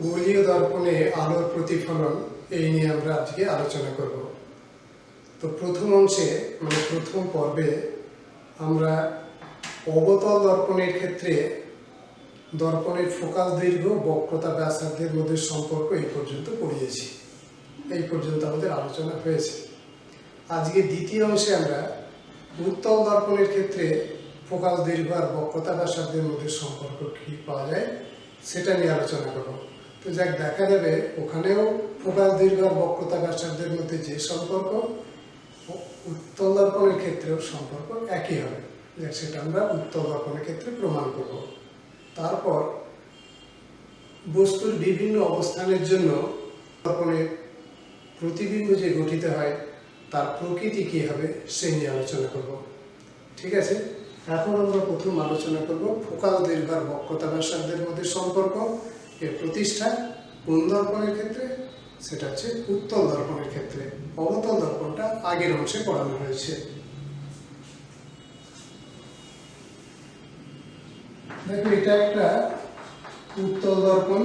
গোলীয় দর্পণে আলোর প্রতিফলন এই নিয়ে আমরা আজকে আলোচনা করব। তো প্রথম অংশে মানে প্রথম পর্বে আমরা অবতল দর্পণের ক্ষেত্রে দর্পণের ফোকাস দৈর্ঘ্য বক্রতা ব্যাসার্ধের মধ্যে সম্পর্ক এই পর্যন্ত পড়িয়েছি। এই পর্যন্ত আমাদের আলোচনা হয়েছে। আজকে দ্বিতীয় অংশে আমরা উত্তল দর্পণের ক্ষেত্রে ফোকাস দৈর্ঘ্য আর বক্রতা ব্যাসার্ধের মধ্যে সম্পর্ক কী পাওয়া যায় সেটা নিয়ে আলোচনা করব। তো যাক, দেখা যাবে ওখানেও ফোকাস দৈর্ঘ্য আর বক্রতা ব্যাসার্ধের মধ্যে যে সম্পর্ক উত্তল দর্পণের ক্ষেত্রেও সম্পর্ক একই হবে। সেটা আমরা উত্তল দর্পণের ক্ষেত্রে প্রমাণ করব। তারপর বস্তুর বিভিন্ন অবস্থানের জন্য দর্পণের প্রতিবিম্ব যে গঠিত হয় তার প্রকৃতি কী হবে সেই নিয়ে আলোচনা করব। ঠিক আছে, এখন আমরা প্রথম আলোচনা করব ফোকাস দৈর্ঘ্য আর বক্রতা ব্যাসার্ধের মধ্যে সম্পর্ক এর প্রতিষ্ঠা কোন দর্পণের ক্ষেত্রে, সেটা হচ্ছে উত্তল দর্পণের ক্ষেত্রে। অবতল দর্পণটা আগের অংশে পড়ানো হয়েছে। দেখো, এটা একটা উত্তল দর্পণ,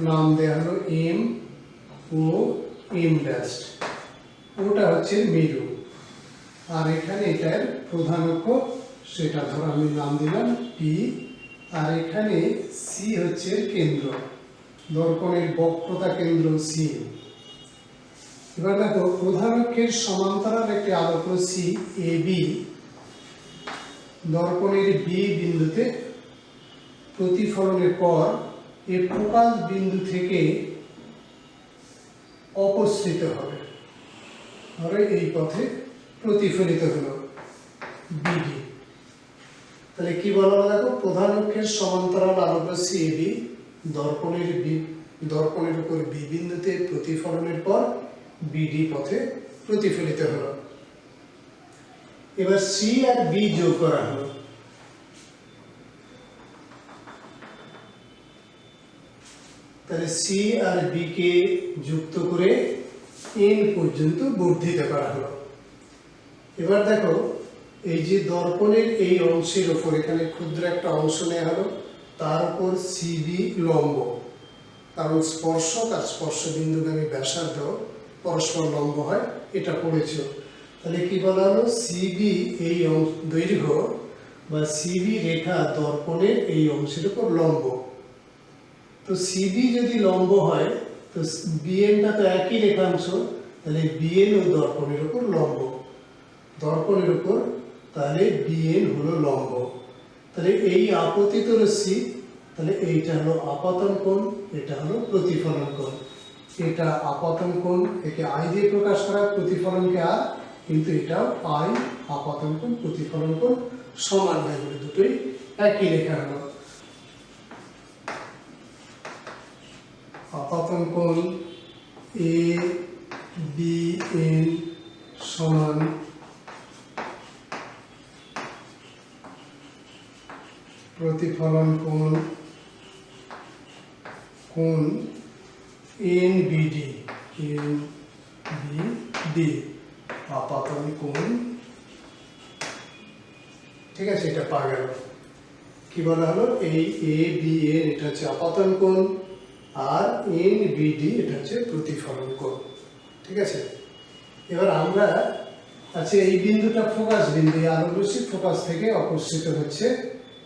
নাম দেওয়া হলো এম ও এম ড্যাশ। ওটা হচ্ছে মেরু, আর এখানে এটার প্রধান অক্ষ, সেটা ধর আমি নাম দিলাম পি, আর এখানে সি হচ্ছে কেন্দ্র, দর্পণের বক্রতা কেন্দ্র সি। এবার দেখো, প্রধান অক্ষের সমান্তরাল একটি আলোক রশ্মি এ বি দর্পণের বি বিন্দুতে প্রতিফলনের পর এ ফোকাস বিন্দু থেকে অপসৃত হবে, ধরো এই পথে প্রতিফলিত হলো বিডি। তাহলে কি বলা হলো, দেখো, প্রধান অক্ষের সমান্তরাল আলোক রশ্মি এবি দর্পণের উপর বি বিন্দুতে প্রতিফলনের পর বিডি পথে প্রতিফলিত হলো। এবার সি আর বি যোগ করা হলো। তাহলে সি আর বি কে যুক্ত করে এন পর্যন্ত বর্ধিত করা হলো। এবার দেখো, এই যে দর্পণের এই অংশের ওপর এখানে ক্ষুদ্র একটা অংশ নেওয়া হলো, তার উপর সিবি লম্ব, কারণ স্পর্শক আর স্পর্শ বিন্দুগামী ব্যাসার্ধ পরস্পর লম্ব হয়, এটা পড়েছ। তাহলে কি বলা হলো, সিবি এই দৈর্ঘ্য বা সিবি রেখা দর্পণের এই অংশের উপর লম্ব। তো সিবি যদি লম্ব হয় তো বিএনটা তো একই রেখাংশ, তাহলে বিএন ও দর্পণের উপর লম্ব, দর্পণের উপর, তাহলে বিএন হলো লম্ব। তাহলে এই আপতিত রশ্মি, তাহলে এইটা হলো আপাতন কোণ, এটা হলো প্রতিফলন কোণ। এটা আপাতন কোণ, একে আই দিয়ে প্রকাশ করা, প্রতিফলনকে আর, কিন্তু এটাও আই, আপাতন কোণ প্রতিফলন কোণ সমান হয় বলে দুটোই একই রেখা হলো। আপাতন কোণ এ বি এন সমান প্রতিফলন কোণ কোণ এন বিডি, এন বিডি আপাতন কোণ। ঠিক আছে, এটা পাওয়া গেল। কি বলা হলো, এই এ বি এন এটা হচ্ছে আপাতন কোণ, আর এন বিডি এটা হচ্ছে প্রতিফলন কোণ। ঠিক আছে, এবার আমরা আছে এই বিন্দুটা ফোকাস বিন্দু, এই আলোক রশ্মি ফোকাস থেকে অপসৃত হচ্ছে,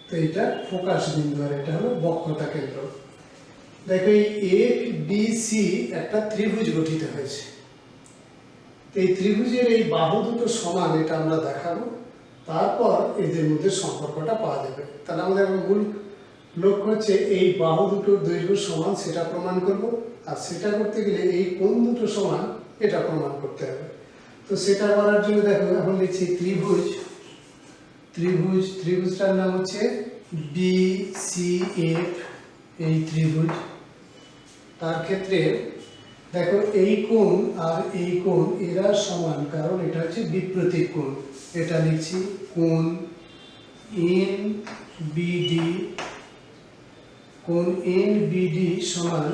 তো এটা ফোকাস বিন্দু, আর এটা হলো বক্রতা কেন্দ্র। দেখো, এই এ বি সি একটা ত্রিভুজ গঠিত হয়েছে। এই ত্রিভুজের এই বাহু দুটো সমান, এটা আমরা দেখাবো, তারপর এদের মধ্যে সম্পর্কটা পাওয়া যাবে। তাহলে আমাদের মূল লক্ষ্য হচ্ছে এই বাহু দুটোর দৈর্ঘ্য সমান সেটা প্রমাণ করব, আর সেটা করতে গেলে এই কোণ দুটো সমান এটা প্রমাণ করতে হবে। তো সেটা করার জন্য দেখো, এখন লিখছি ত্রিভুজটার নাম হচ্ছে বি সি এফ, এই ত্রিভুজ। তার ক্ষেত্রে দেখো, এই কোণ আর এই কোণ এরা সমান, কারণ এটা হচ্ছে বিপ্রতীক কোণ। এটা লিখছি কোণ এন বিডি, কোণ এন বিডি সমান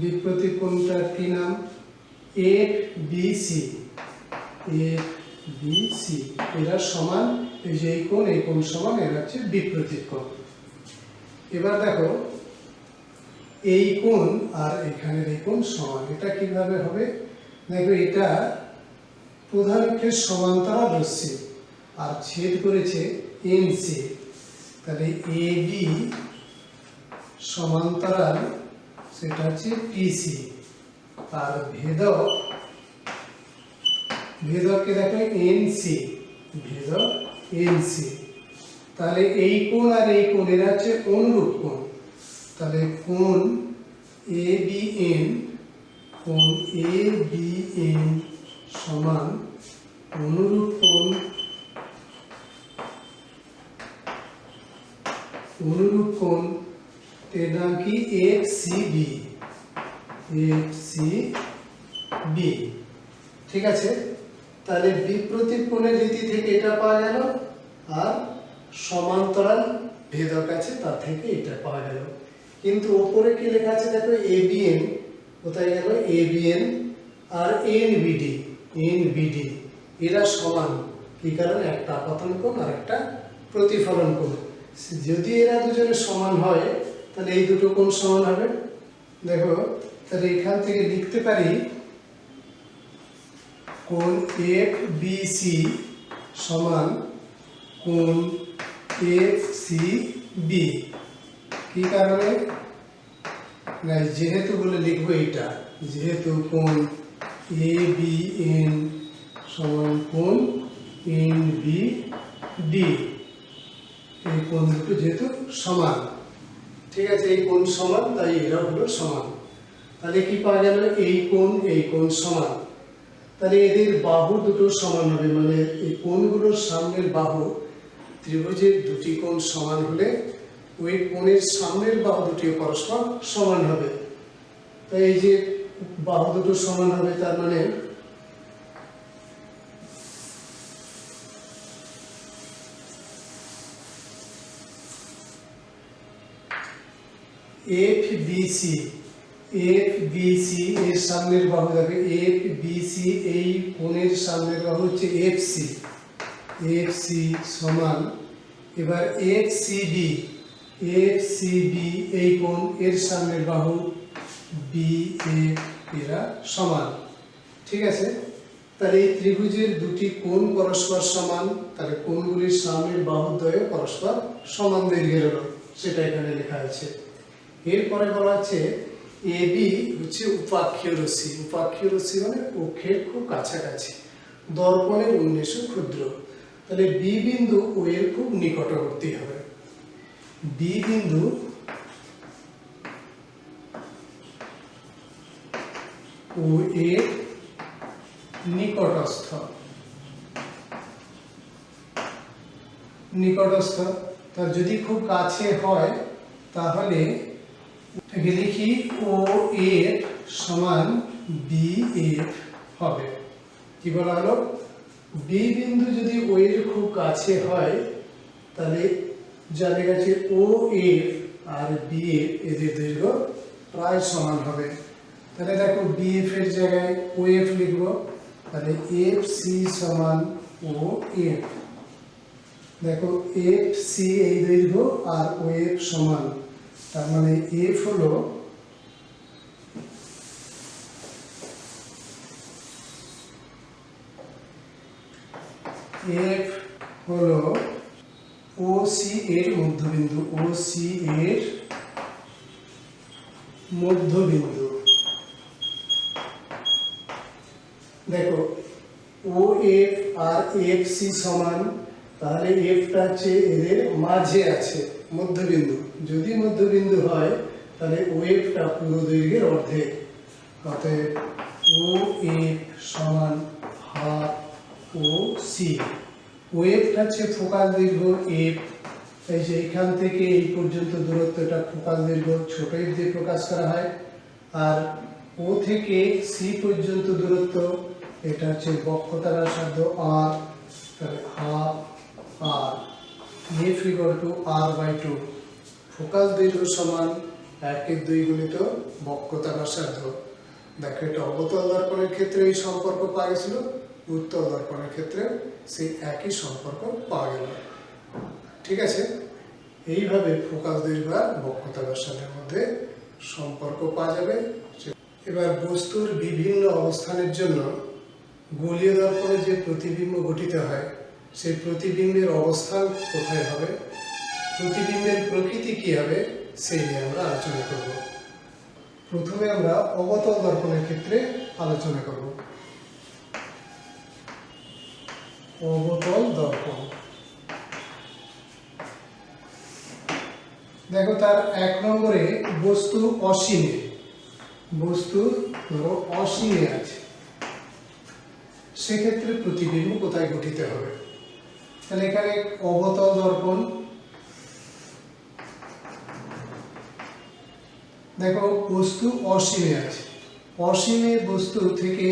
বিপ্রতীক কোণটার কি নাম, এফ বি সি, এরা সমান এই যে এই কোণ সমান এর হচ্ছে বিপরীত কোণ। এবার দেখো এই কোণ আর এখানের এই কোণ সমান, এটা কিভাবে হবে? দেখো এটা প্রধান অক্ষের সমান্তরাল রশ্মি আর ছেদ করেছে এনসি, তাহলে এবি সমান্তরাল সেটা হচ্ছে পিসি, আর ভেদককে দেখো এনসি, ভেদক এনসি। তাহলে এই কোণ আর এই কোণ এরা হচ্ছে অনুরূপ কোণ, তাহলে কোণ এবিএন, কোণ এবিএন সমান অনুরূপ কোণ এর নাম কি? FCB, FCB. ঠিক আছে, তাহলে বিপরীত কোণের রীতি থেকে এটা পাওয়া গেল, আর সমান্তরাল ভেদক আছে তার থেকে এটা পাওয়া গেল। কিন্তু উপরে কি লেখা আছে দেখো? এবিএন, কোথায় গেল? এবিএন আর এনবিডি, এনবিডি এরা সমান। কি কারণে? একটা আপতন কোণ আর একটা প্রতিফলন কোণ। যদি এরা দুজনে সমান হয় তাহলে এই দুটো কোণ সমান হবে। দেখো তাহলে এখান থেকে লিখতে পারি কোণ এফবিসি সমান কোণ এফসিবি। কি কারণে? না, যেহেতু বলে লিখবো এটা, যেহেতু কোণ এবিএন সমান কোণ এনবিডি, এই কোণ দুটো যেহেতু সমান। ঠিক আছে, এই কোণ সমান, তাই এরা হলো সমান। তাহলে কি পাওয়া গেল? এই কোণ সমান। তাহলে এদের বাহু দুটো সমান হবে, মানে এই কোণগুলোর সামনের বাহু, ত্রিভুজের দুটি কোণ সমান হলে ওই কোণের সামনের বাহু দুটি পরস্পর সমান হবে। তাই এই যে বাহু দুটো সমান হবে, তার মানে এফবিসি, এফবিসি এর সামনের বাহু দেখো, এফবিসি এই কোণের সামনের বাহু হচ্ছে এফসি, এফসি সমান, এবার এফসিবি, এফসিবি এই কোণ এর সামনের বাহু বিএফ, এরা সমান। ঠিক আছে, তাহলে এই ত্রিভুজের দুটি কোণ পরস্পর সমান, তাহলে কোণগুলির সামনের বাহুদ্বয় পরস্পর সমান দৈর্ঘ্যের হলো, সেটা এখানে লেখা আছে। এরপরে বলা হচ্ছে এবি হচ্ছে উপাক্ষীয় রশ্মি। উপাক্ষীয় রশ্মি মানে অক্ষের খুব কাছাকাছি, দর্পণের উন্মেষও ক্ষুদ্র। তাহলে বি বিন্দু ও এর খুব নিকটবর্তী হবে। বি বিন্দু ও এর নিকটস্থ, তার যদি খুব কাছে হয় তাহলে লিখি ও এর সমান বি এফ হবে। কি বলা হলো? বি বিন্দু যদি ও এর খুব কাছে হয় তাহলে যাদের কাছে ও এফ আর বি এফ এদের দৈর্ঘ্য প্রায় সমান হবে। তাহলে দেখো বি এফ এর জায়গায় ও এফ লিখব, তাহলে এফ সি সমান ও এফ। দেখো এফ সি এই দৈর্ঘ্য আর ও এফ সমান, তার মানে এফ হলো ও সি এর মধ্যবিন্দু, ও সি এর মধ্যবিন্দু। দেখো ও এফ আর এফ সি সমান, তাহলে এফটা হচ্ছে এদের মাঝে আছে, মধ্যবিন্দু। যদি মধ্যবিন্দু হয় তাহলে ও এফটা পুরো দৈর্ঘ্যের অর্ধেক, অতএব ও এফ সমান হাফ ও সি। ও এফটা হচ্ছে ফোকাল দৈর্ঘ্য এফ, তাই যে এখান থেকে এই পর্যন্ত দূরত্বটা ফোকাল দৈর্ঘ্য ছোট এফ দিয়ে প্রকাশ করা হয়। আর ও থেকে সি পর্যন্ত দূরত্ব, এটা হচ্ছে বক্রতার ব্যাসার্ধ আর, তাহলে half R F equal to R by 2। Focal দৈর্ঘ্য সমান 1/2 গুণিত বক্রতার ব্যাসার্ধ। দেখো এটা অবতল দর্পণের ক্ষেত্রে এই সম্পর্ক পাওয়া গেছিল, উত্তল দর্পণের ক্ষেত্রে সেই একই সম্পর্ক পাওয়া গেল। ঠিক আছে, এইভাবে ফোকাস দৈর্ঘ্য আর বক্রতা ব্যাসার্ধের মধ্যে সম্পর্ক পাওয়া যাবে। এবার বস্তুর বিভিন্ন অবস্থানের জন্য গোলীয় দর্পণে যে প্রতিবিম্ব গঠিত হয় সেই প্রতিবিম্বের অবস্থান কোথায় হবে, প্রতিবিম্বের প্রকৃতি কী হবে, সেই নিয়ে আমরা আলোচনা করব। প্রথমে আমরা অবতল দর্পণের ক্ষেত্রে আলোচনা করব। অবতল দর্পণ, দেখো তার 1 নম্বরে বস্তু অসীমে, বস্তু ধরো অসীমে আছে, সেক্ষেত্রে প্রতিবিম্ব কোথায় গঠিত হবে? তাহলে এখানে অবতল দর্পণ, দেখো বস্তু অসীমে আছে, অসীমে বস্তু থেকে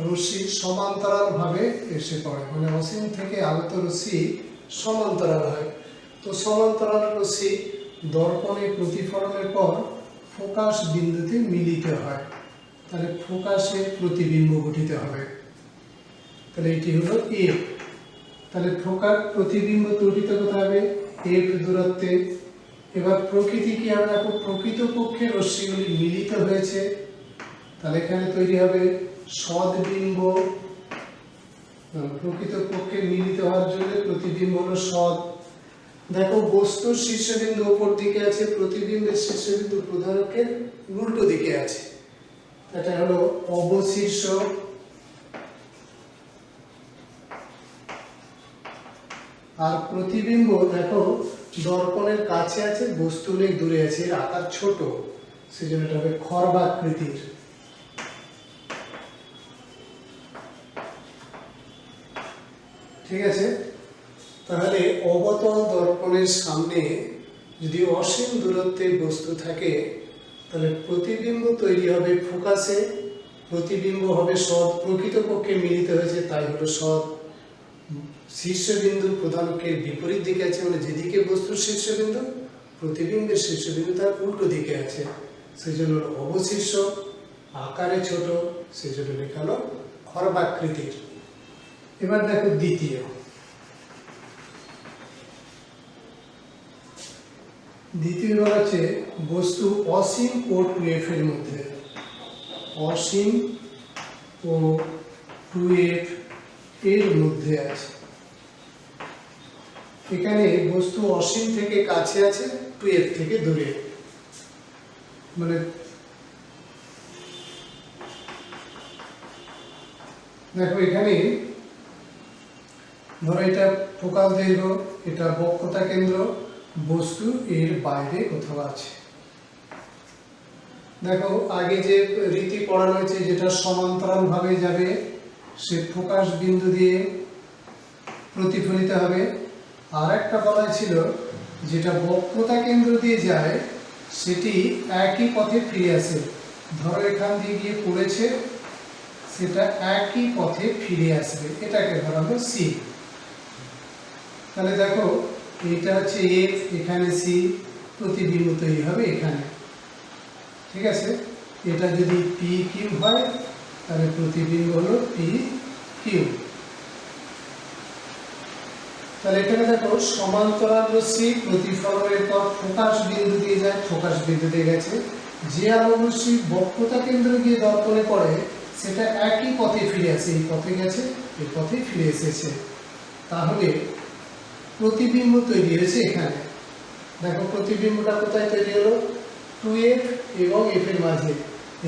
রশ্মি সমান্তরাল ভাবে এসে পড়ে, মানে অসীম থেকে আগত রশ্মি সমান্তরাল হয়। তো সমান্তরাল রশ্মি দর্পণে প্রতিফলনের পর ফোকাস বিন্দুতে মিলিত হয়, তাহলে ফোকাসে প্রতিবিম্ব গঠিত হবে। তাহলে এটি হলো এফ। তাহলে ফোকাস প্রতিবিম্ব গঠিত কোথায় হবে? এফ দূরত্বে। এবার প্রকৃতি কি হবে? দেখো প্রকৃতপক্ষে রশ্মিগুলি মিলিত হয়েছে, তাহলে এখানে তৈরি হবে সদ্বিম্ব। প্রকৃতপক্ষে মিলিত হওয়ার জন্য প্রতিবিম্ব হলো সদ। দেখো বস্তুর শীর্ষবিন্দু উপর দিকে আছে, প্রতিবিম্বের শীর্ষবিন্দু প্রধানকের উল্টো দিকে আছে, এটা হলো অবশীর্ষ। আর প্রতিবিম্ব দেখো দর্পণের কাছে আছে, বস্তু অনেক দূরে আছে, এর আকার ছোট, সেজন্য এটা হবে খর্বাকৃতির। ঠিক আছে, তাহলে অবতল দর্পণের সামনে যদি অসীম দূরত্বে বস্তু থাকে তাহলে প্রতিবিম্ব তৈরি হবে ফোকাসে, প্রতিবিম্ব হবে সৎ, প্রকৃতপক্ষে মিলিত হয়েছে তাই হলো সৎ। শীর্ষবিন্দু প্রধানকের বিপরীত দিকে আছে, মানে যেদিকে বস্তুর শীর্ষবিন্দু প্রতিবিম্বের শীর্ষবিন্দু তার উল্টো দিকে আছে, সেই জন্য অবশীর্ষ, আকারে ছোট, সেই জন্য লেখা হলো খর্বাকৃতির। এবার দেখো দ্বিতীয় বলা আছে বস্তু অসীম ও 2f এর মধ্যে, অসীম ও 2f এর মধ্যে আছে। এখানে বস্তু অসীম থেকে কাছে আছে, 2f থেকে দূরে, মানে দেখো এখানে ধরো এটা ফোকাস দৈর্ঘ্য, এটা বক্রতা কেন্দ্র, বস্তু এর বাইরে কোথাও আছে। দেখো আগে যে রীতি পড়ানো হয়েছে যেটা সমান্তরাল ভাবে যাবে সে ফোকাস বিন্দু দিয়ে প্রতিফলিত হবে, আর একটা বলা ছিল যেটা বক্রতা কেন্দ্র দিয়ে যায় সেটি একই পথে ফিরে আসে। ধরো এখান দিয়ে গিয়ে পড়েছে, সেটা একই পথে ফিরে আসবে, এটাকে ধরা হলো সি। তাহলে দেখো এটা হচ্ছে এফ, এখানে সি, প্রতিবিম্ব তৈরি হবে এখানে। ঠিক আছে, এটা যদি পি কিউ হয় তাহলে প্রতিবিম্ব হলো পি কিউ। তাহলে এখানে দেখো সমান্তরাল রশ্মি প্রতিফলনের পর ফোকাস বিন্দু দিয়ে যায়, ফোকাস বিন্দু দিয়ে গেছে, যে আলোক রশ্মি বক্রতা কেন্দ্রে গিয়ে দর্পণে পড়ে সেটা একই পথে ফিরে আসে, এই পথে গেছে, এই পথে ফিরে এসেছে, তাহলে প্রতিবিম্ব তৈরি হয়েছে এখানে। দেখো প্রতিবিম্বটা কোথায় তৈরি হলো? 2f এবং f এর মাঝে,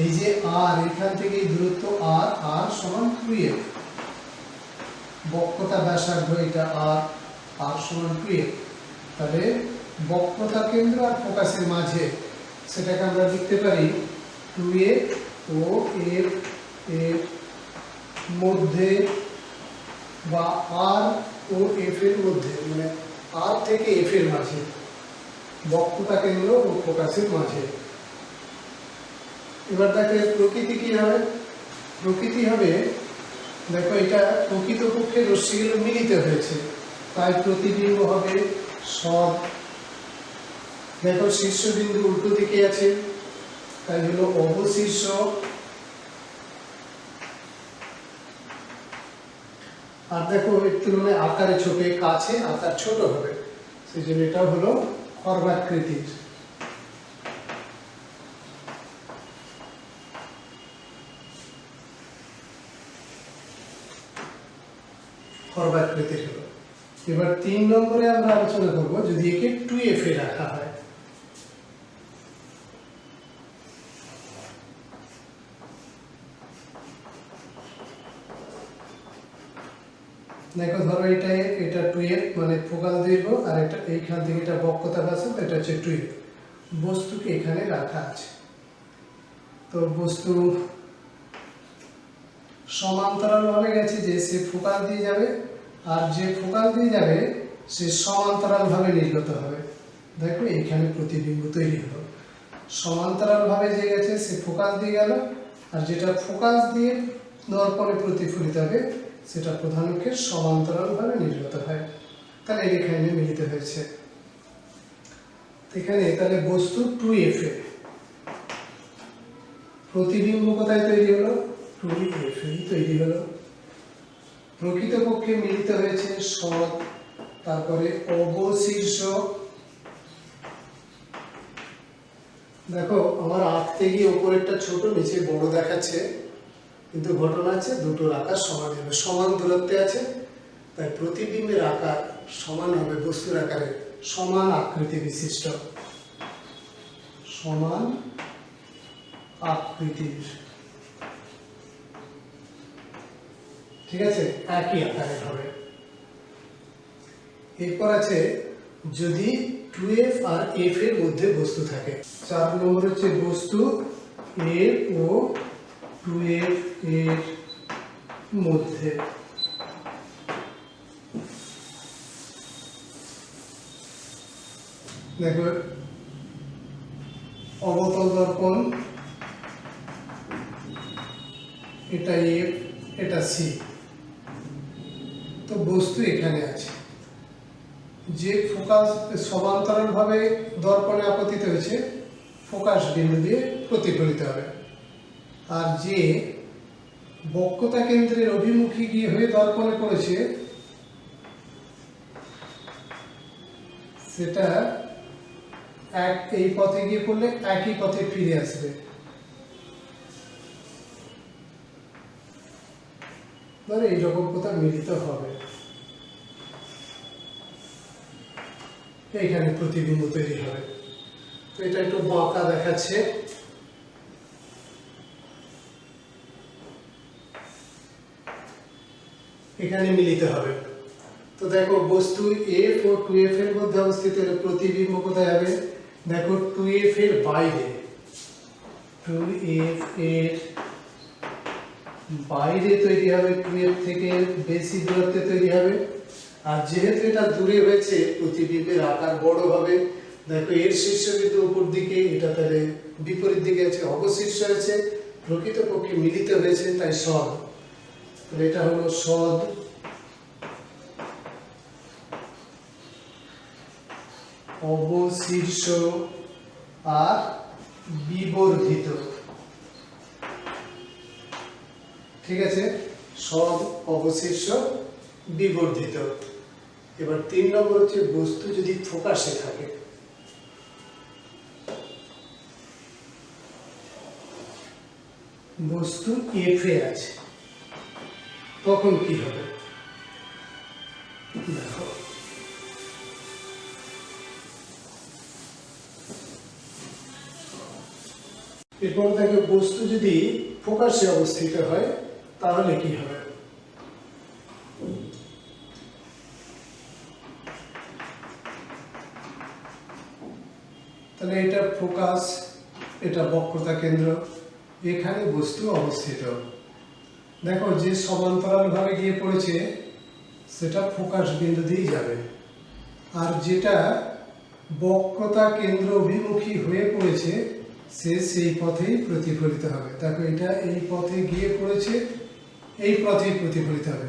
এই যে r, এখান থেকে এই দূরত্ব r, r সমান 2f, বক্রতা ব্যাসার্ধ এটা r, r সমান 2f। তাহলে বক্রতা কেন্দ্র আর ফোকাসের মাঝে সেটাকে আমরা লিখতে পারি 2f ও f এর মধ্যে, বা r ও f এর মধ্যে, মানে r থেকে f এর মাঝে, বক্রতা কেন্দ্র ও ফোকাসের মাঝে। এবার দেখো প্রকৃতি কি হবে? প্রকৃতি হবে, দেখো এটা প্রকৃতপক্ষে রশ্মিগুলো মিলিত হয়েছে তাই প্রতিবিম্ব হবে সৎ। দেখো শীর্ষবিন্দু উল্টো দিকে আছে তাই হলো অবশীর্ষ। আর দেখো এর তুলনায় আকারে ছোট, কাছে আকার ছোট হবে, সেই জন্য এটা হলো খর্বাকৃতির। খর্বাকৃতির হলো। এবার 3 নম্বরে আমরা আলোচনা করব যদি একে 2f এ রাখা হয়। দেখো ধরো এটা 2f মানে ফোকাল দৈর্ঘ্য, আর এটা এইখান থেকে এটা বক্রতা ব্যাসার্ধ, এটা হচ্ছে 2f। বস্তুকে এখানে রাখা আছে, তো বস্তু সমান্তরাল ভাবে গেছে, যে সে ফোকাল দিয়ে যাবে, আর যে ফোকাল দিয়ে যাবে সে সমান্তরাল ভাবে নির্গত হবে। দেখো এইখানে প্রতিবিম্ব তৈরি হলো। সমান্তরাল ভাবে যে গেছে সে ফোকাস দিয়ে গেল, আর যেটা ফোকাস দিয়ে দর্পণে প্রতিফলিত হবে সেটা প্রধান অক্ষের সমান্তরাল ভাবে নির্গত হয়। তাহলে এখানে মিলিত হয়েছে। এখানে তাহলে বস্তু 2f এ, প্রতিবিম্ব কোথায় তৈরি হলো? 2f এই তৈরি হলো। প্রকৃতপক্ষে মিলিত হয়েছে সৎ, তারপরে অবশীর্ষ। দেখো আমার আঁকতে গিয়ে উপরেরটা ছোট নিচে বড় দেখাচ্ছে, কিন্তু ঘটনা আছে দুটোর আকার সমান হবে, সমান দূরত্বে আছে, তাই প্রতিবিম্বের আকার সমান হবে বস্তুর আকারে, সমান আকৃতি বিশিষ্ট, সমান আকৃতির। ঠিক আছে, একই আকারের হবে। এরপর আছে যদি 2f আর f এর মধ্যে বস্তু থাকে। 4 নম্বর হচ্ছে বস্তু a ও 2f এর মধ্যে। দেখো অবতল দর্পণ, এটা f, এটা c, তো বস্তু এখানে আছে। যে ফোকাস সমান্তরাল ভাবে দর্পণে আপতিত হয়েছে ফোকাস বিন্দু দিয়ে প্রতিফলিত হবে, আর যে বক্রতা কেন্দ্রের অভিমুখী গিয়ে হয়ে দর্পণে পড়েছে সেটা এই পথে গিয়ে পড়লে একই পথে ফিরে আসবে। ধরো এইরকম কোথাও মিলিত হবে, এইখানে প্রতিবিম্ব তৈরি হবে। তো এটা একটু বাঁকা দেখাচ্ছে, এখানে মিলিত হবে। তো দেখো বস্তু f ও 2f এর মধ্যে অবস্থিত প্রতিবিম্ব কোথায় হবে? দেখো 2f এর বাইরে, 2f এর বাইরে তৈরি হবে, 2f থেকে বেশি দূরত্বে তৈরি হবে। আর যেহেতু এটা দূরে হয়েছে প্রতিবিম্বের আকার বড় হবে। দেখো এর শীর্ষবিন্দু উপর দিকে, এটা তাহলে বিপরীত দিকে আছে, অবশীর্ষ আছে, প্রকৃতপক্ষে মিলিত হয়েছে, তাই সদ। তাহলে এটা হলো সদ, অবশীর্ষ আর বিবর্ধিত। ঠিক আছে, সদ, অবশীর্ষ, বিবর্ধিত। এবার 3 নম্বর হচ্ছে বস্তু যদি ফোকাসে থাকে। বস্তু f এ আছে, তখন কি হবে? দেখো এরপর দেখো বস্তু যদি ফোকাসে অবস্থিত হয় তাহলে কি হবে? তাহলে এটা ফোকাস, এটা বক্রতা কেন্দ্র, এখানে বস্তু অবস্থিত। দেখো যে সমান্তরাল ভাবে গিয়ে পড়েছে সেটা ফোকাস বিন্দু দিয়ে যাবে, আর যেটা বক্রতা কেন্দ্র অভিমুখী হয়ে পড়েছে সে সেই পথেই প্রতিফলিত হবে। দেখো এটা এই পথে গিয়ে পড়েছে, এই পথেই প্রতিফলিত হবে।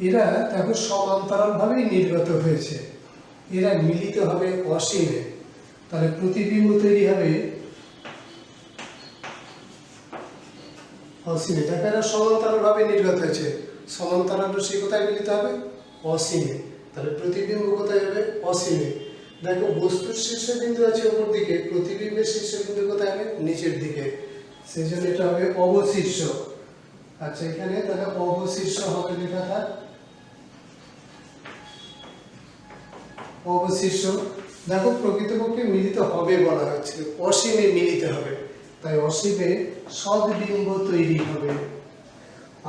এরা দেখো সমান্তরাল ভাবেই নির্গত হয়েছে, এরা মিলিত হবে অসীমে, তাহলে প্রতিবিম্ব তৈরি হবে অসীমে। দেখো এরা সমান্তরাল ভাবে নির্গত হয়েছে, সমান্তরাল রশ্মি কোথায় মিলিত হবে? অসীমে। তাহলে প্রতিবিম্ব কোথায় হবে? অসীমে। দেখো বস্তুর শীর্ষবিন্দু আছে উপর দিকে, প্রতিবিম্বের শীর্ষবিন্দু কোথায় হবে? নিচের দিকে। সেই জন্য এটা হবে অবশীর্ষ। আচ্ছা এখানে তাহলে অবশীর্ষ হবে লেখা থাক, অবশীর্ষ। দেখো প্রকৃতপক্ষে মিলিত হবে বলা হচ্ছে, অসীমে মিলিত হবে, তাই অসীমে সদ্বিম্ব তৈরি হবে।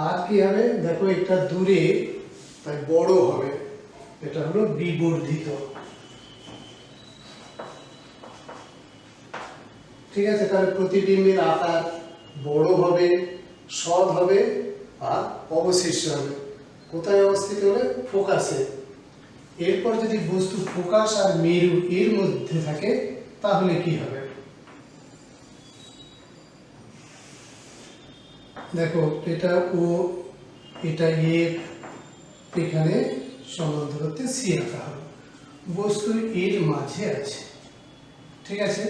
আর কি হবে? দেখো এটা দূরে, তাই বড় হবে, এটা হলো বিবর্ধিত। ঠিক আছে, তাহলে প্রতিবিম্বের আকার বড় হবে, সৎ হবে আর অবশিষ্ট হবে। কোথায় অবস্থিত হবে? ফোকাসে। এরপর যদি বস্তু ফোকাস আর মেরু এর মধ্যে থাকে তাহলে কি হবে? দেখো এটা ও, এটা এর, এখানে সমান দূরত্বে সি আঁকা হবে, বস্তু এর মাঝে আছে। ঠিক আছে,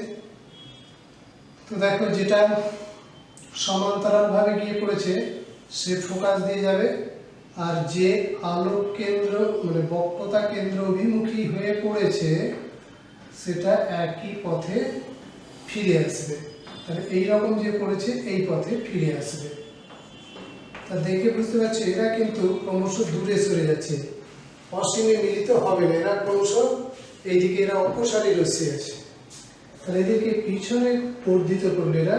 তো দেখো যেটা সমান্তরাল ভাবে গিয়ে পড়েছে সে ফোকাস দিয়ে যাবে, আর যে আলোক কেন্দ্র মানে বক্রতা কেন্দ্র অভিমুখী হয়ে পড়েছে সেটা একই পথে ফিরে আসবে। তাহলে এইরকম যে পড়েছে এই পথে ফিরে আসবে। তা দেখে বুঝতে পারছি এরা কিন্তু ক্রমশ দূরে সরে যাচ্ছে, অসীমে মিলিত হবে না, এরা ক্রমশ এইদিকে এরা অপসারী রশ্মি আছে, তাহলে এদেরকে পিছনে বর্ধিত করলে এরা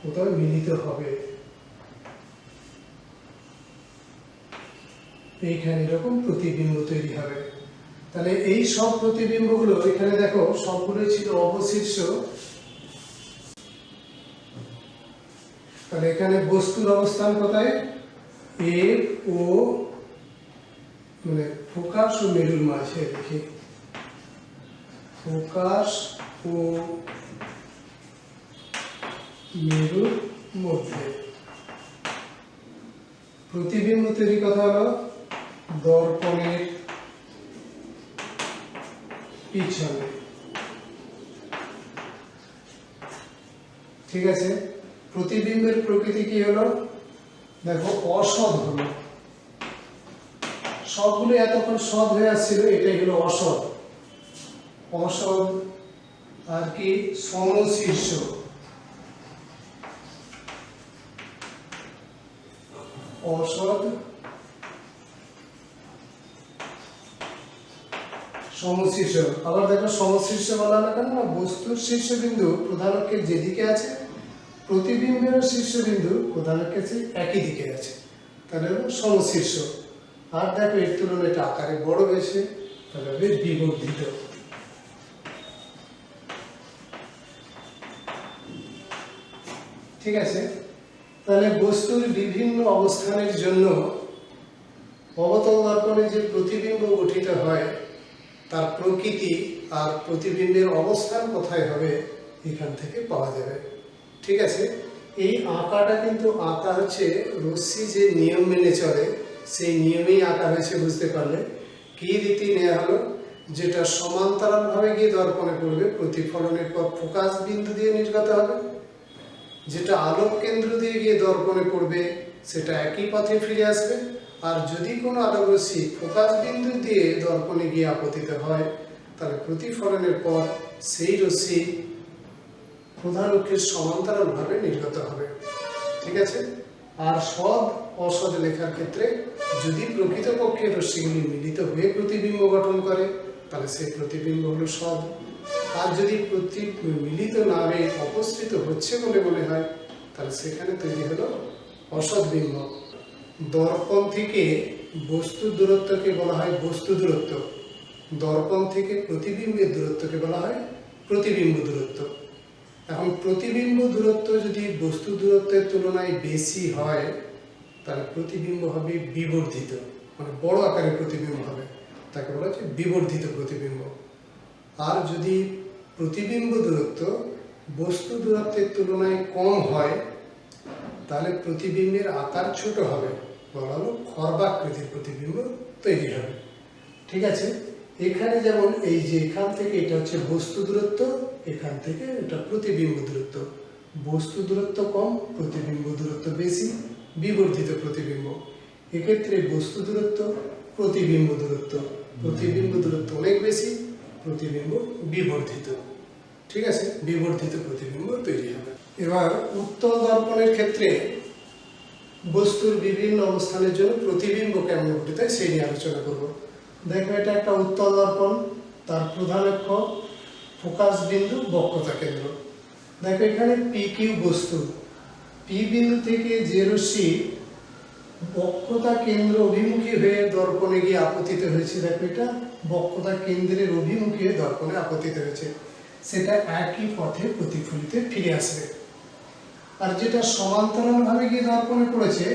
কোথাও মিলিত হবে। এইখানে এরকম প্রতিবিম্ব তৈরি হবে। তাহলে এই সব প্রতিবিম্বগুলো এখানে দেখো সবগুলোই ছিল অবশীর্ষ। তাহলে এখানে বস্তুর অবস্থান কোথায়? এ ও মানে ফোকাস ও মেরুর মাঝে, দেখি ফোকাস ও মেরুর মধ্যে। প্রতিবিম্ব তৈরি কথা হলো দর্পণের পিছনে। ঠিক আছে, প্রতিবিম্বের প্রকৃতি কি হলো? দেখো অসৎ হলো, সবগুলো এতক্ষণ সৎ হয়ে আসছিল, এটাই হলো অসৎ। অসৎ আর কি সমশীর্ষ, অসৎ সমশীর্ষ। আবার দেখো সমশীর্ষ বলা না কেন? না, বস্তুর শীর্ষবিন্দু প্রধান অক্ষের যেদিকে আছে প্রতিবিম্বের শীর্ষবিন্দু প্রধান অক্ষের একই দিকে আছে, তাহলে হলো সমশীর্ষ। আর দেখো এর তুলনায় এটা আকারে বড় হয়েছে, তাহলে হবে বিবর্ধিত। ঠিক আছে, তাহলে বস্তুর বিভিন্ন অবস্থানের জন্য অবতল দর্পণে যে প্রতিবিম্ব গঠিত হয় তার প্রকৃতি আর প্রতিবিম্বের অবস্থান কোথায় হবে এখান থেকে পাওয়া যাবে। ঠিক আছে, এই আঁকাটা কিন্তু আঁকা হচ্ছে রশ্মি যে নিয়ম মেনে চলে সেই নিয়মেই আঁকা হয়েছে, বুঝতে পারলে? কি রীতি নেওয়া হলো? যেটা সমান্তরাল ভাবে গিয়ে দর্পণে পড়বে প্রতিফলনের পর ফোকাস বিন্দু দিয়ে নির্গত হবে, যেটা আলোক কেন্দ্র দিয়ে গিয়ে দর্পণে পড়বে সেটা একই পথে ফিরে আসবে, আর যদি কোনো আলোক রশ্মি ফোকাস বিন্দু দিয়ে দর্পণে গিয়ে আপতিত হয় তাহলে প্রতিফলনের পর সেই রশ্মি প্রধান অক্ষের সমান্তরাল ভাবে নির্গত হবে। ঠিক আছে, আর সৎ অসৎ লেখার ক্ষেত্রে যদি প্রকৃতপক্ষে রশ্মিগুলি মিলিত হয়ে প্রতিবিম্ব গঠন করে তাহলে সেই প্রতিবিম্ব হলো সৎ, আর যদি মিলিত না হয়ে অপসৃত হচ্ছে বলে মনে হয় তাহলে সেখানে তৈরি হলো অসৎ বিম্ব। দর্পণ থেকে বস্তু দূরত্বকে বলা হয় বস্তু দূরত্ব, দর্পণ থেকে প্রতিবিম্বের দূরত্বকে বলা হয় প্রতিবিম্ব দূরত্ব। এখন প্রতিবিম্ব দূরত্ব যদি বস্তু দূরত্বের তুলনায় বেশি হয় তাহলে প্রতিবিম্ব হবে বিবর্ধিত, মানে বড় আকারে প্রতিবিম্ব হবে, তাকে বলা হচ্ছে বিবর্ধিত প্রতিবিম্ব। আর যদি প্রতিবিম্ব দূরত্ব বস্তু দূরত্বের তুলনায় কম হয় তাহলে প্রতিবিম্বের আকার ছোট হবে, বলা হলো খর্বাকৃতির প্রতিবিম্ব তৈরি হবে। ঠিক আছে, এখানে যেমন এই যে এখান থেকে এটা হচ্ছে বস্তু দূরত্ব, এখান থেকে এটা প্রতিবিম্ব দূরত্ব, বস্তু দূরত্ব কম প্রতিবিম্ব দূরত্ব বেশি, বিবর্ধিত প্রতিবিম্ব। এক্ষেত্রে বস্তু দূরত্ব, প্রতিবিম্ব দূরত্ব, প্রতিবিম্ব দূরত্ব অনেক বেশি, প্রতিবিম্ব বিবর্ধিত। ঠিক আছে, বিবর্ধিত প্রতিবিম্ব তৈরি হবে। এবার উত্তল দর্পণের ক্ষেত্রে বস্তুর বিভিন্ন অবস্থানের জন্য প্রতিবিম্ব কেমন ঘটিত হয় সেই নিয়ে আলোচনা করব। দেখো, এটা একটা উত্তল দর্পণ, তার প্রধান অক্ষ ফোকাস বিন্দু, বক্রতা কেন্দ্র। দেখো এখানে পি কিউ বস্তু, পি বিন্দু থেকে যে রশ্মি বক্রতা কেন্দ্র অভিমুখী হয়ে দর্পণে গিয়ে আপতিত হয়েছে, দেখো এটা বক্রতা কেন্দ্রের অভিমুখী হয়ে দর্পণে আপতিত হয়েছে, সেটা একই পথে প্রতিফলিতে ফিরে আসবে। আর যেটা সমান্তরালভাবে গিয়ে দর্পণে পড়েছে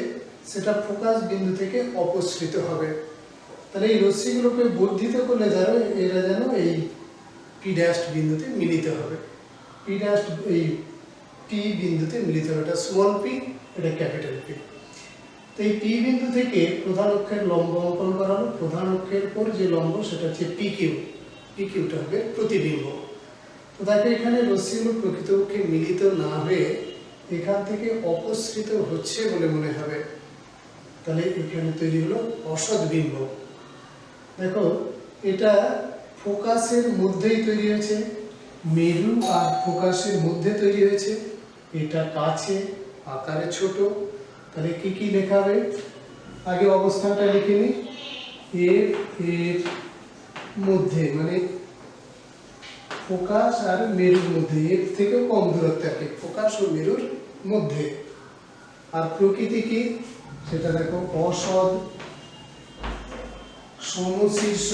সেটা ফোকাস বিন্দু থেকে অপসৃত হবে। তাহলে এই রশ্মিগুলোকে বর্ধিত করলে এরা যেন এই পি ড্যাশ বিন্দুতে মিলিত হবে, পি ড্যাশ এই পি বিন্দুতে মিলিত হবে। এটা স্মল পি, এটা ক্যাপিটাল পি। তো এই পি বিন্দু থেকে প্রধান অক্ষের লম্ব অঙ্কন করা হলো, প্রধান অক্ষের উপর যে লম্ব সেটা হচ্ছে পি কিউ, পি কিউটা হবে প্রতিবিম্ব। তো দেখো এখানে রশ্মিগুলো প্রকৃতপক্ষে মিলিত না হয়ে এখান থেকে অপসৃত হচ্ছে বলে মনে হবে, তাহলে এখানে তৈরি হলো অসৎ বিম্ব। দেখো এটা ফোকাসের মধ্যেই তৈরি হয়েছে, মেরু আর ফোকাসের মধ্যে তৈরি হয়েছে, এটা কাছে, আকারে ছোট। তাহলে কি কি লেখা হবে, আগে অবস্থানটা লিখে নিই। এফ এর মধ্যে মানে ফোকাস আর মেরুর মধ্যে, এর থেকেও কম দূরত্বে আর কি, ফোকাস ও মেরুর মধ্যে। আর প্রকৃতি কি সেটা দেখো, অসৎ, সমশীর্ষ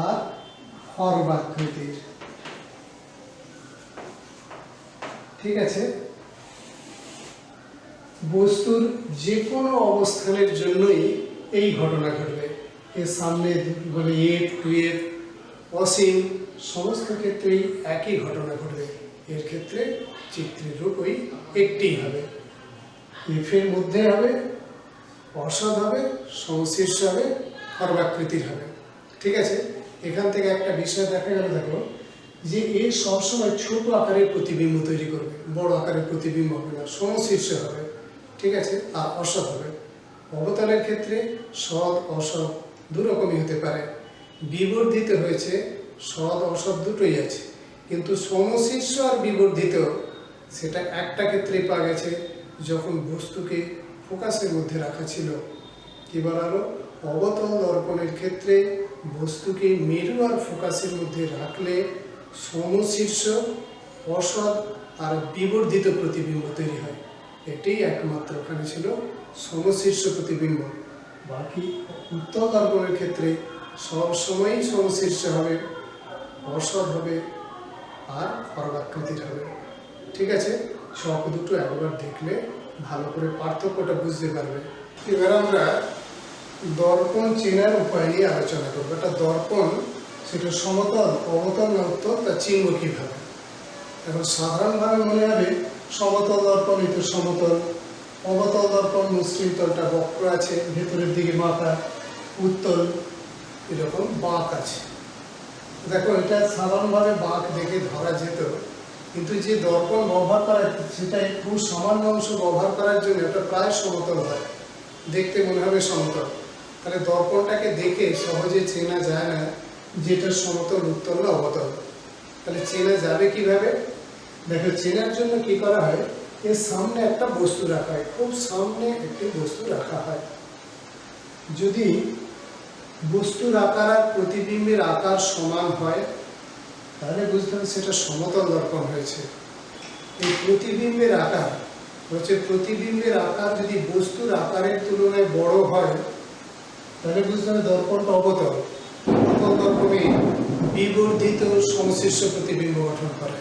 আর খর্বাকৃতির। ঠিক আছে, বস্তুর যে কোনো অবস্থানের জন্যই এই ঘটনা ঘটবে। এর সামনে বলে এফ টু এফ, অসীম, সমস্ত ক্ষেত্রেই একই ঘটনা ঘটবে। এর ক্ষেত্রে চিত্রের রূপ ওই একটি হবে, এফ এর মধ্যে হবে, অসৎ হবে, সমশীর্ষ হবে, খর্বাকৃতির হবে। ঠিক আছে, এখান থেকে একটা বিষয় দেখা গেল, দেখো যে এ সবসময় ছোট আকারের প্রতিবিম্ব তৈরি করবে, বড় আকারের প্রতিবিম্ব হবে না, সমশীর্ষ হবে। ঠিক আছে, আর অসৎ হবে। অবতলের ক্ষেত্রে সৎ অসৎ দুরকমই হতে পারে, বিবর্ধিত হয়েছে, সৎ অসৎ দুটোই আছে, কিন্তু সমশীর্ষ আর বিবর্ধিত সেটা একটা ক্ষেত্রেই পাওয়া গেছে, যখন বস্তুকে ফোকাসের মধ্যে রাখা ছিল। কি বলা হলো, অবতল দর্পণের ক্ষেত্রে বস্তুকে মেরু আর ফোকাসের মধ্যে রাখলে সমশীর্ষ, অসৎ আর বিবর্ধিত প্রতিবিম্ব তৈরি হয়। এটাই একমাত্র ওখানে ছিল সমশীর্ষ প্রতিবিম্ব। বাকি উত্তল দর্পণের ক্ষেত্রে সব সময়ই সমশীর্ষ হবে, অসৎ হবে আর খর্বাকৃতির হবে। ঠিক আছে, ছক দুটো একবার দেখলে ভালো করে পার্থক্যটা বুঝতে পারবে। এবার আমরা দর্পণ চেনার উপায় নিয়ে আলোচনা করবো। একটা দর্পণ সেটা সমতল, অবতল না উত্তল, তা চিনব কীভাবে। এখন সাধারণভাবে মনে হবে সমতল দর্পণ এটা সমতল, অবতল দর্পণ মসৃণ তলটা বক্র আছে, ভেতরের দিকে বাঁকা, উত্তল এরকম বাঁক আছে। দেখো এটা সাধারণভাবে বাঁক দেখে ধরা যেত, কিন্তু যে দর্পণ ব্যবহার করা সেটা খুব সামান্য অংশ ব্যবহার করার জন্য এটা প্রায় সমতল হয়, দেখতে মনে হবে সমতল। তাহলে দর্পণটাকে দেখে সহজে চেনা যায় না যেটা সমতল, উত্তল না অবতল। তাহলে চেনা যাবে কিভাবে? দেখো চেনার জন্য কি করা হয়, এর সামনে একটা বস্তু রাখা হয়, খুব সামনে একটি বস্তু রাখা হয়। যদি বস্তুর আকার আর প্রতিবিম্বের আকার সমান হয় তাহলে বুঝতে হবে সেটা সমতল দর্পণ হয়েছে। এই প্রতিবিম্বের আকার হচ্ছে, প্রতিবিম্বের আকার যদি বস্তুর আকারের তুলনায় বড় হয় তাহলে বুঝতে হবে দর্পণটা অবতল। অবতল দর্পণে বিবর্ধিত সমশীর্ষ প্রতিবিম্ব গঠন করে।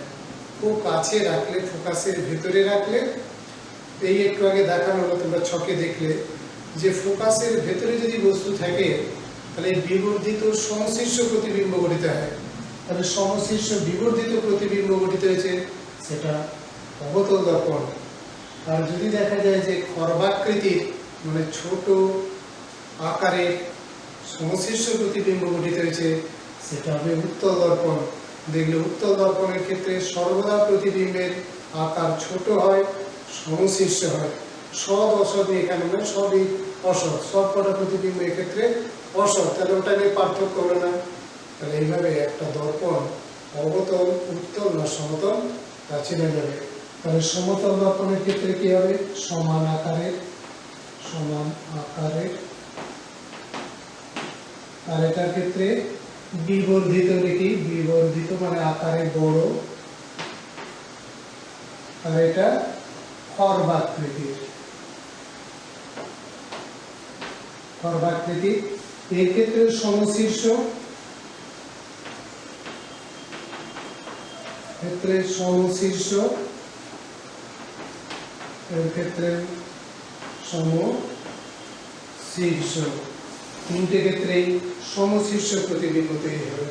খুব কাছে রাখলে, ফোকাসের ভেতরে রাখলে, এই একটু আগে দেখানো হলো, তোমরা ছকে দেখলে যে ফোকাসের ভেতরে যদি বস্তু থাকে তাহলে বিবর্ধিত সমশীর্ষ প্রতিবিম্ব গঠিত হয়। তাহলে সমশীর্ষ বিবর্ধিত প্রতিবিম্ব গঠিত হয়েছে, সেটা অবতল দর্পণ। আর যদি দেখা যায় যে খর্বাকৃতির মানে ছোট আকারের সমশীর্ষ প্রতিবিম্ব গঠিত হয়েছে, সেটা হবে উত্তল দর্পণ। দেখলে উত্তল দর্পণের ক্ষেত্রে সর্বদা প্রতিবিম্বের আকার ছোট হয়, সমশীর্ষ হয়। সৎ অসৎ নিয়ে কেন নয়, সবই অসৎ, সব কটা প্রতিবিম্ব এক্ষেত্রে অসৎ, তাহলে ওটা নিয়ে পার্থক্য হবে না। তাহলে এইভাবে একটা দর্পণ অবতল, উত্তল না সমতল তা চেনা যাবে। তাহলে সমতল দর্পণের ক্ষেত্রে কি হবে, সমান আকারের, আর এটার ক্ষেত্রে বিবর্ধিত লিখি, বিবর্ধিত মানে আকারে বড়, আর এটা খর্বাকৃতির, এর ক্ষেত্রে সমশীর্ষ, এর ক্ষেত্রে সমশীর্ষ, তিনটে ক্ষেত্রেই সমশীর্ষ প্রতিবিম্ব তৈরি হবে।